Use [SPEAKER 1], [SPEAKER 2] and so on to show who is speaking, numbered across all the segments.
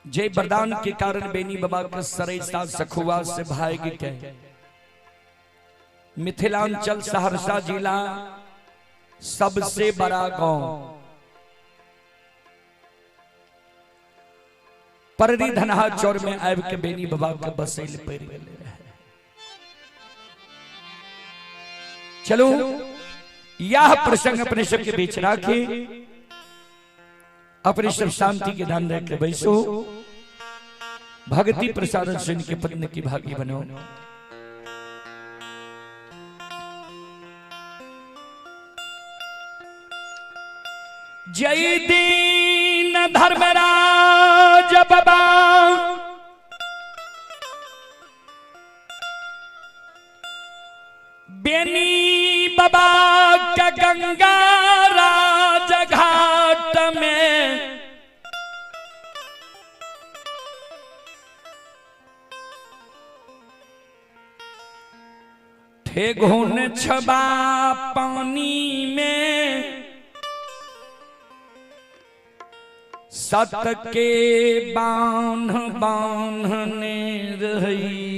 [SPEAKER 1] जय वरदान के कारण बेनी बाबा का सरैसा सखुआ से भाग के मिथिलांचल सहरसा जिला सबसे बड़ा गांव पररी धनहा चौर में आब के बेनी बाबा के बसैल पड़ गए। चलो यह प्रसंग अपने सबके बीच राखे, अपने सब शांति के ध्यान रख के बैसो, भक्ति प्रसारण सुन के पत्नी की भागी बनो। जय दीन धर्मराज बाबा बेनी बाबा का गंगा राज घाट में थे घून छबा पानी में सत के बांध बांधने रही।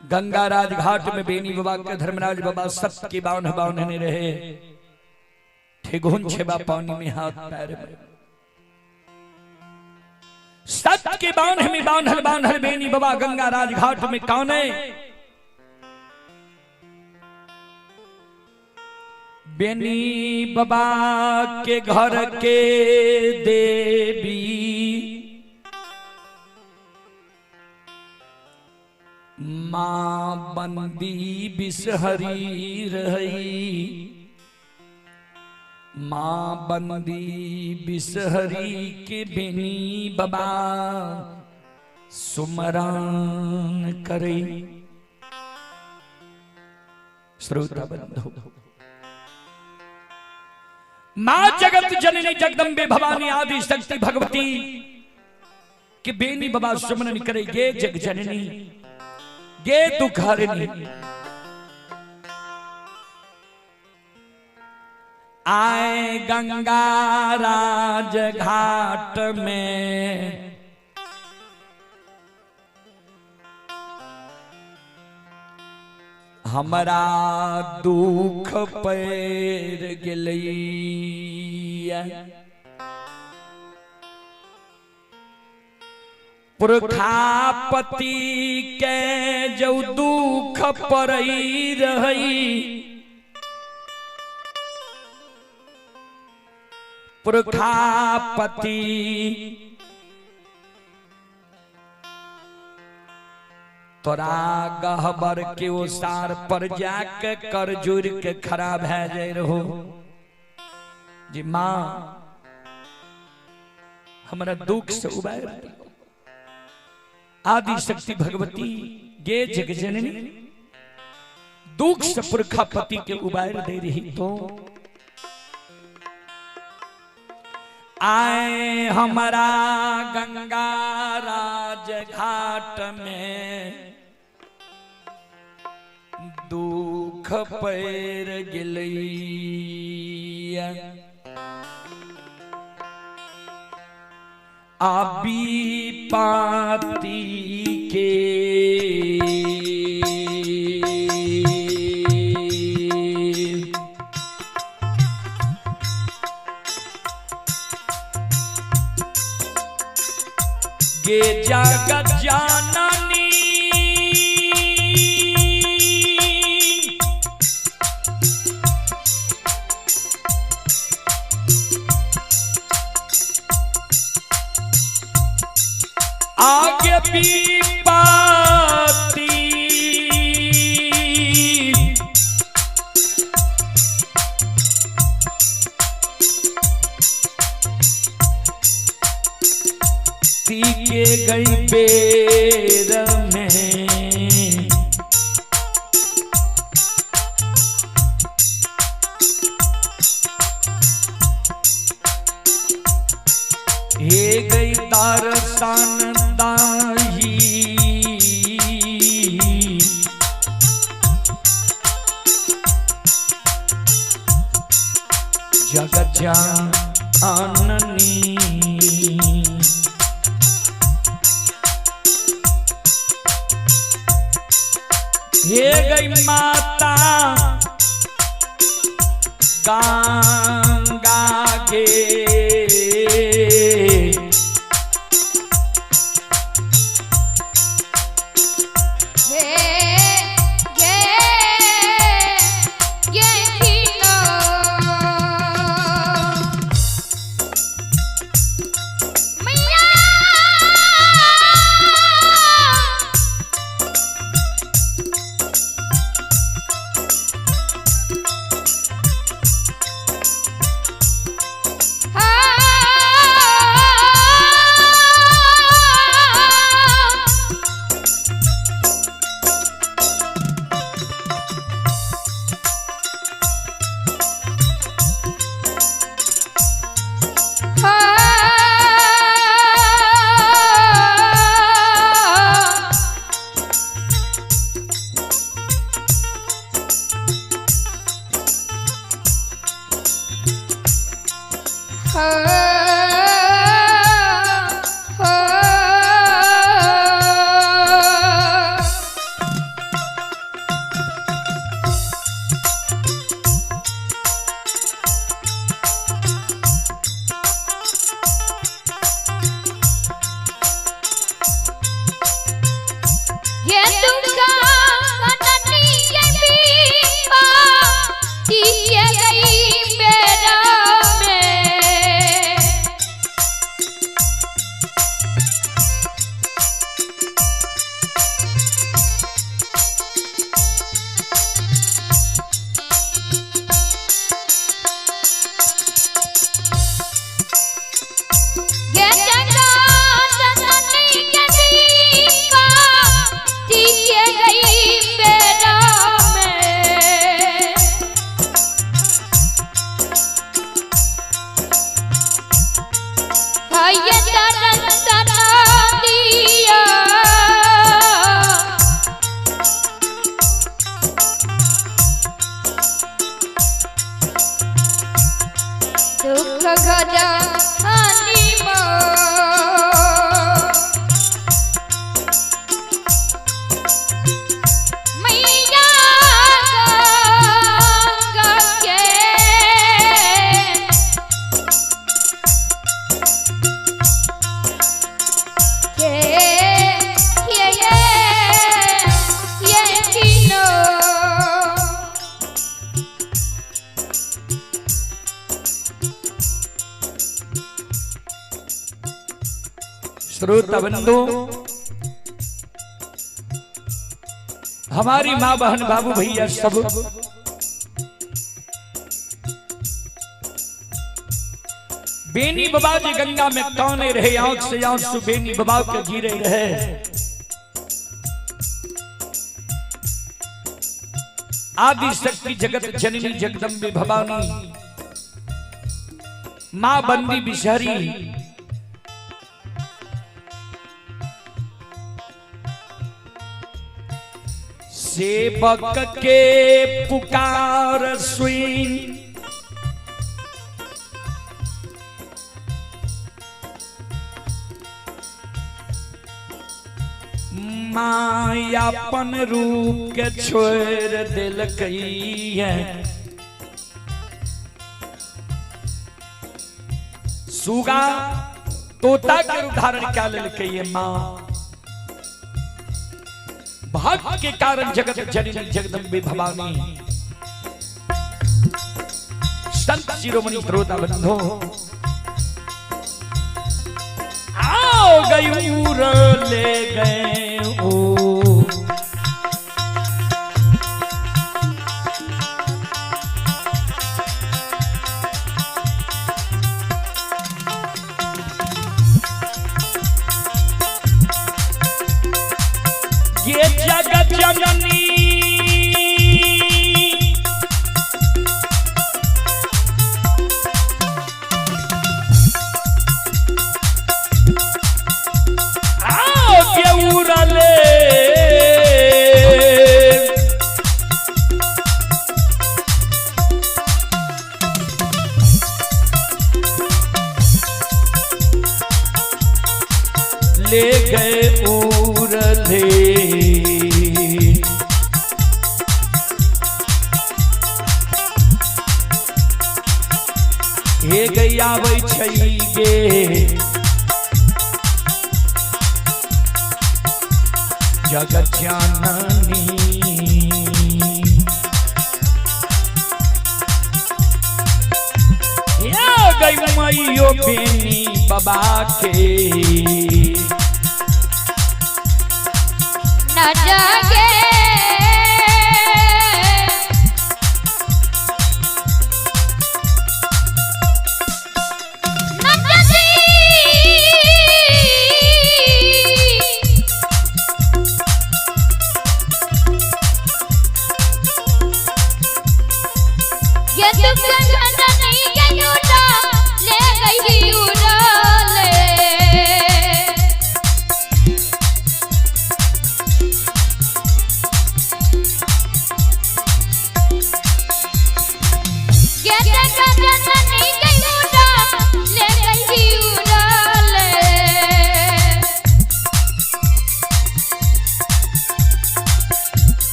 [SPEAKER 1] गंगाराज घाट में बेनी बाबा के धर्मराज बाबा सत के बांध बांधने रहे, ठेगुन छेबा पानी में हाथ पैर में सत के बांध में बांधल बांधल बेनी बाबा गंगाराज घाट में कौने बेनी बाबा के घर के देवी मां बंदी बिसहरी रही, मां बंदी बिसहरी के बेनी बाबा सुमरान करे। श्रोता बंधु, मां जगत जननी जगदम्बे भवानी आदि शक्ति भगवती के बेनी बाबा सुमरन करे। गे जग जननी गे दुख हरनी, आए गंगा राज घाट में हमारा दुख पैर गेलैया। पुरखापति के जो दुख पड़ई रही, पुरखापति तोरा गहबर के ओ सार पर जाके कर जुड़ के खराब है जाए रहो जी। मां हमारा दुख से उबार आदि शक्ति भगवती गे जग जननी दुख से पुरखापति के उबार दे रही। तो आए हमारा गंगा राज घाट में दुख पैर गिलैया। आबी पाती के गे जगत जाननी आगे भी पाती के गई बेर में हे गई तारसान दाही जगत जननी हे गई माता गंगा गे श्रोता बंधु, हमारी माँ बहन बाबू भैया सब बेनी बाबा जी गंगा में कौने रहे, आंख से आंसू बेनी बाबा के गिरे रहे। आदि शक्ति जगत जननी जगदम्बे भवानी माँ बंदी बिशहरी सेवक के पुकार सुन मायापन रूप के छोड़ दिल कई है। सुगा तोता के उदाहरण क्या ले कही है। माँ भक्त के कारण जगत जननी जगदम्बे भवानी संत शिरोमणि श्रोता बंधो आओ गयूर ले गए ओ ये जगत जननी आओ के उड़ले ले गए उरले। हे गैया आबै छै गे जगत जननी। गई मैयो बेनी बाबा के
[SPEAKER 2] न जागे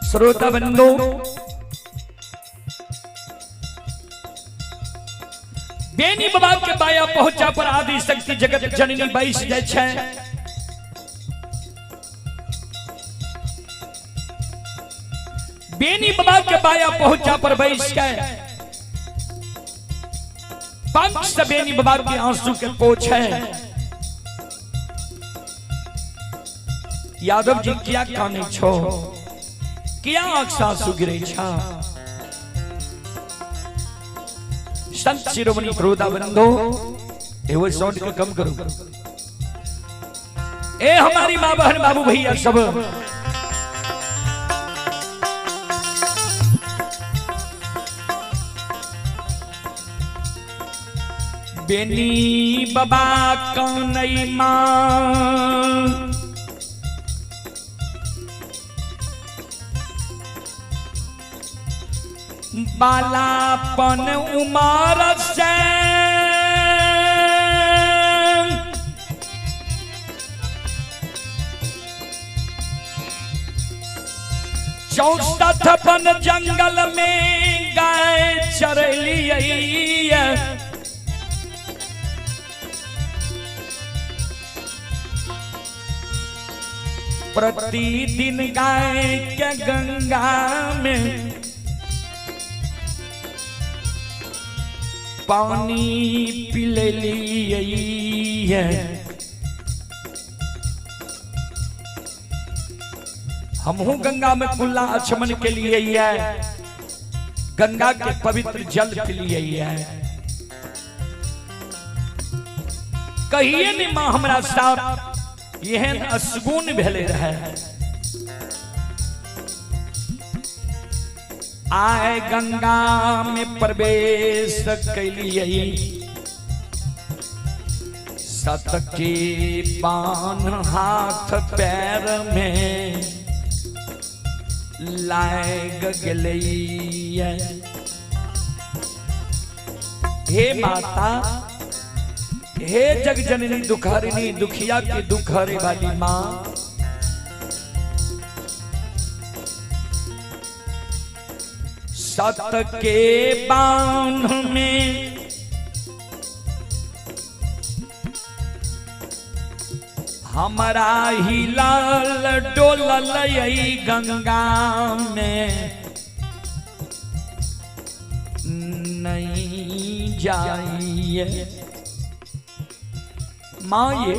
[SPEAKER 1] श्रोता बंधु बेनी बाबा के बाया पहुंचा पर आदि शक्ति जगत जननी बैस जाय छै। बेनी बाबा के बाया पहुंचा पर बैस के पंख से बेनी बाबा के आंसू के पोछ है। यादव जी क्या काने छो क्या आंखसा सुगिरे छा। संत शिरोमणि श्रोता बंधो एवं साउंड को कम करो। ए हमारी माँ बहन बाबू भैया सब बेनी बाबा कौनई माँ बालापन उमर से 64 जंगल में गाय चरलिए। प्रतिदिन गाय के गंगा में पानी पिलेली है। हमहू गंगा में कुल्ला आचमन के लिए है, गंगा के पवित्र जल के लिए है। कहिए नहीं माँ हमारा साथ यह असगुन भेले रहे। आए गंगा में प्रवेश कैलिए, सत के पान हाथ पैर में लाग गलिए। हे माता, हे जगजननी दुखारिणी, दुखिया की दुख हरे वाली माँ, सत के बांध में हमारा ही लाल डोलल गंगा में नहीं जाइए। माँ ये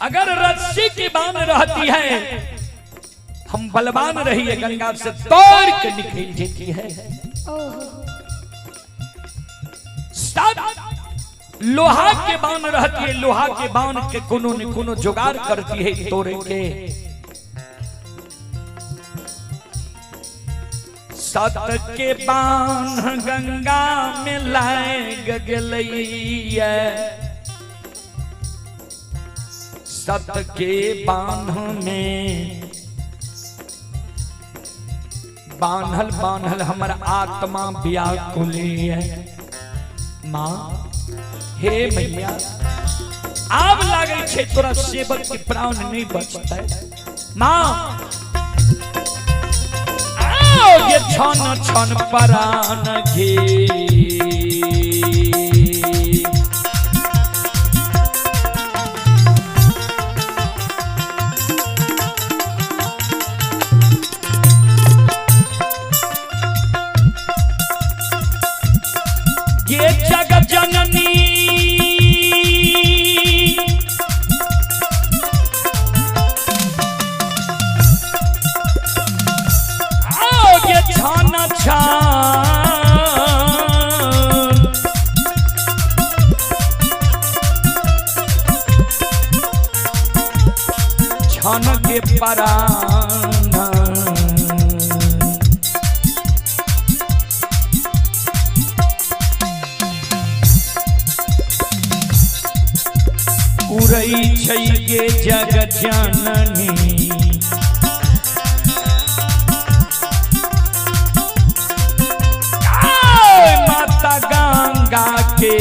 [SPEAKER 1] अगर रस्सी की बांध रहती है हम बलवान रहिए गंगा से तोड़ के निकल जाती है। लोहा के बाण रहती है, लोहा के बाण के कोनो न कोनो जुगाड़ करती है तोड़े के। सत के बाण गंगा में लाए गलैया, सत के बाण में बान्हल बान्हल हमर आत्मा व्याकुल है। माँ हे मैया आब लागे छे तोरा सेवक के प्राण नहीं बचता है। माँ आओ ये छन छन प्राण घे, ये जगत जननी ये छान छान के परान उड़ई छै के जगत जननी, माता गंगा के